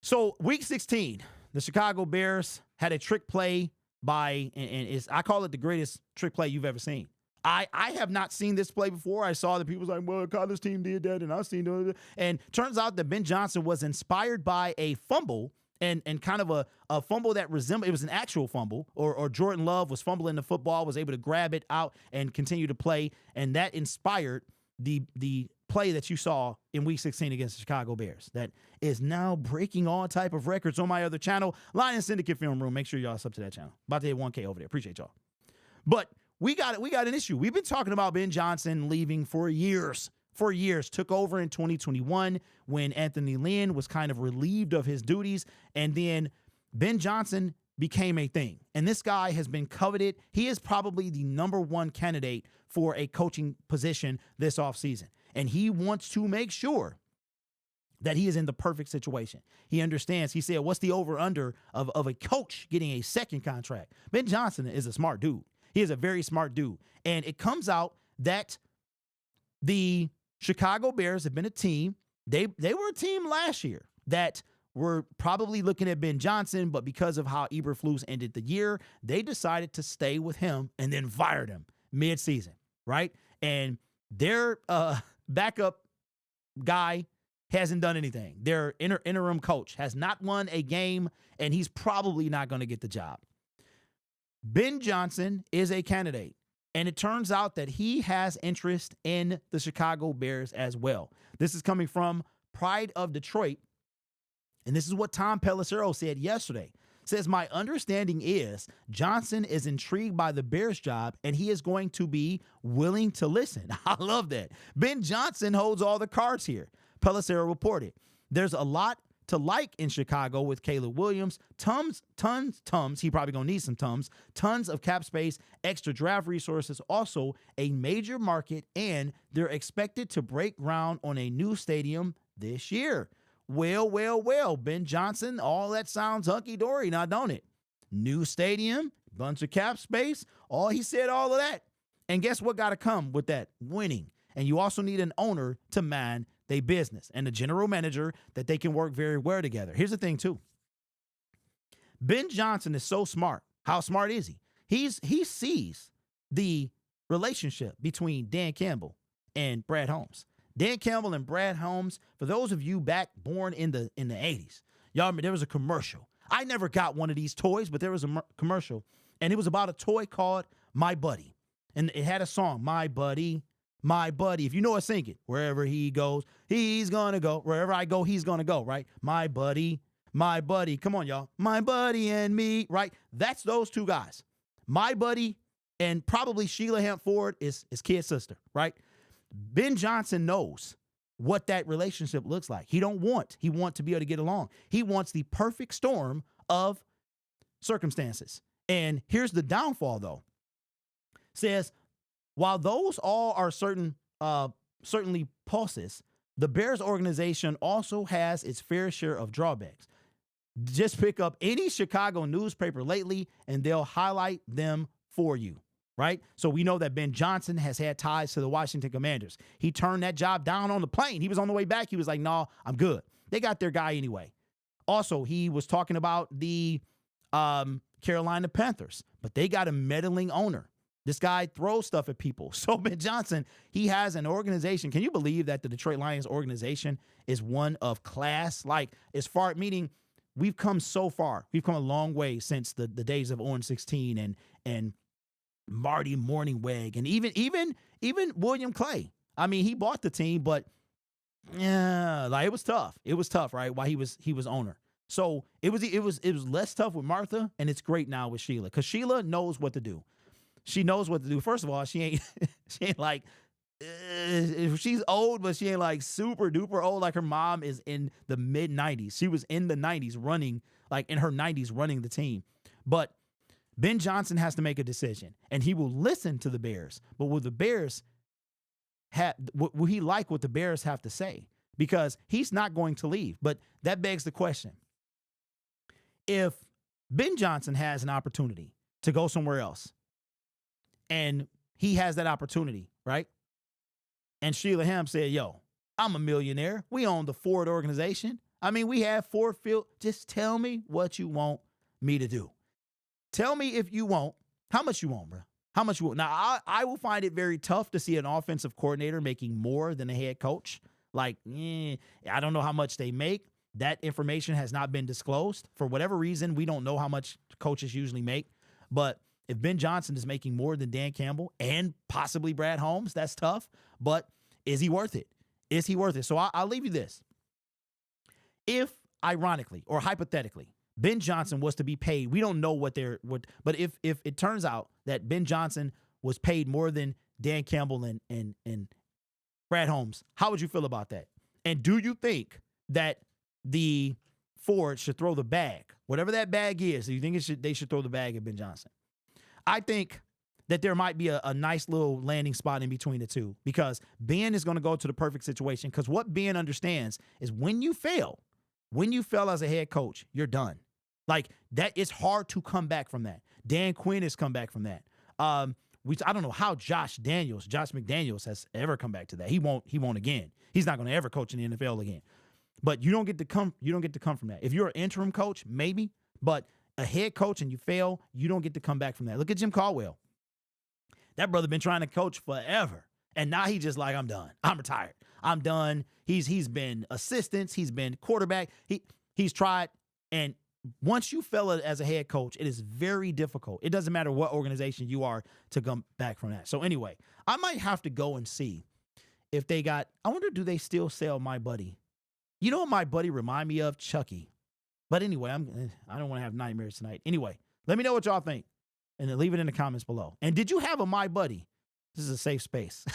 So week 16, the Chicago Bears had a trick play I call it the greatest trick play you've ever seen. I have not seen this play before. I saw that people was like, well, college team did that, and I've seen it. And turns out that Ben Johnson was inspired by a fumble and kind of a fumble that resembled, it was an actual fumble, or Jordan Love was fumbling the football, was able to grab it out and continue to play, and that inspired the play that you saw in week 16 against the Chicago Bears that is now breaking all type of records on my other channel, Lion Syndicate Film Room. Make sure y'all sub to that channel. About to hit 1K over there. Appreciate y'all. But we got an issue. We've been talking about Ben Johnson leaving for years. Took over in 2021 when Anthony Lynn was kind of relieved of his duties, and then Ben Johnson became a thing. And this guy has been coveted. He is probably the #1 candidate for a coaching position this offseason. And he wants to make sure that he is in the perfect situation. He understands. He said, what's the over-under of a coach getting a second contract? Ben Johnson is a smart dude. He is a very smart dude. And it comes out that the Chicago Bears have been a team. They were a team last year that were probably looking at Ben Johnson, but because of how Eberflus ended the year, they decided to stay with him and then fired him mid-season, right? And their backup guy hasn't done anything. Their interim coach has not won a game, and he's probably not going to get the job. Ben Johnson is a candidate, and it turns out that he has interest in the Chicago Bears as well. This is coming from Pride of Detroit, and this is what Tom Pelissero said yesterday. Says, my understanding is Johnson is intrigued by the Bears job, and he is going to be willing to listen. I love that. Ben Johnson holds all the cards here. Pelissero reported, there's a lot to like in Chicago with Caleb Williams, tons, he probably gonna need some tons of cap space, extra draft resources, also a major market, and they're expected to break ground on a new stadium this year. Well, Ben Johnson, all that sounds hunky-dory now, don't it? New stadium, bunch of cap space, he said all of that. And guess what got to come with that? Winning. And you also need an owner to man their business and a general manager that they can work very well together. Here's the thing, too. Ben Johnson is so smart. How smart is he? He sees the relationship between Dan Campbell and Brad Holmes. Dan Campbell and Brad Holmes, for those of you born in the 80s, y'all remember there was a commercial. I never got one of these toys, but there was a commercial, and it was about a toy called My Buddy. And it had a song, My Buddy, My Buddy. If you know it, sing it. Wherever he goes, he's going to go. Wherever I go, he's going to go, right? My buddy. Come on, y'all. My buddy and me, right? That's those two guys. My Buddy and probably Sheila Hamp Ford is kid's sister, right? Ben Johnson knows what that relationship looks like. He wants to be able to get along. He wants the perfect storm of circumstances. And here's the downfall, though. Says, while those all are certainly pluses, the Bears organization also has its fair share of drawbacks. Just pick up any Chicago newspaper lately, and they'll highlight them for you. Right? So we know that Ben Johnson has had ties to the Washington Commanders. He turned that job down on the plane. He was on the way back. He was like, no, I'm good. They got their guy anyway. Also, he was talking about the Carolina Panthers, but they got a meddling owner. This guy throws stuff at people. So Ben Johnson, he has an organization. Can you believe that the Detroit Lions organization is one of class? Like, as far, meaning we've come so far. We've come a long way since the days of 0-16 and Marty Morningweg, and even William Clay. I mean, he bought the team, but yeah, like it was tough. It was tough, right? While he was owner. So it was less tough with Martha, and it's great now with Sheila, because Sheila knows what to do. She knows what to do. First of all, she ain't like she's old, but she ain't like super duper old. Like her mom is in the mid 90s. She was in the 90s running, like in her 90s running the team, but Ben Johnson has to make a decision, and he will listen to the Bears. But will he like what the Bears have to say? Because he's not going to leave. But that begs the question. If Ben Johnson has an opportunity to go somewhere else, and he has that opportunity, right? And Sheila Hamp said, yo, I'm a millionaire. We own the Ford organization. I mean, we have 4 field. Just tell me what you want me to do. Tell me if you want, how much you want, bro. How much you want. Now, I will find it very tough to see an offensive coordinator making more than a head coach. Like, I don't know how much they make. That information has not been disclosed. For whatever reason, we don't know how much coaches usually make. But if Ben Johnson is making more than Dan Campbell and possibly Brad Holmes, that's tough. But is he worth it? Is he worth it? So I'll leave you this. If, ironically or hypothetically, Ben Johnson was to be paid, we don't know what but if it turns out that Ben Johnson was paid more than Dan Campbell and Brad Holmes, how would you feel about that? And do you think that the Ford should throw the bag, whatever that bag is, do you think they should throw the bag at Ben Johnson? I think that there might be a nice little landing spot in between the two, because Ben is going to go to the perfect situation, because what Ben understands is when you fail as a head coach, you're done. Like, that, it's hard to come back from that. Dan Quinn has come back from that. I don't know how Josh McDaniels has ever come back to that. He won't again. He's not going to ever coach in the NFL again. But you don't get to come from that. If you're an interim coach, maybe, but a head coach and you fail, you don't get to come back from that. Look at Jim Caldwell. That brother been trying to coach forever. And now he just like, I'm done. I'm retired. I'm done. He's been assistants. He's been quarterback. He's tried. And once you fail as a head coach, it is very difficult. It doesn't matter what organization you are to come back from that. So anyway, I might have to go and see if they got, I wonder, do they still sell My Buddy? You know what My Buddy remind me of? Chucky. But anyway, I don't want to have nightmares tonight. Anyway, let me know what y'all think, and then leave it in the comments below. And did you have a My Buddy? This is a safe space.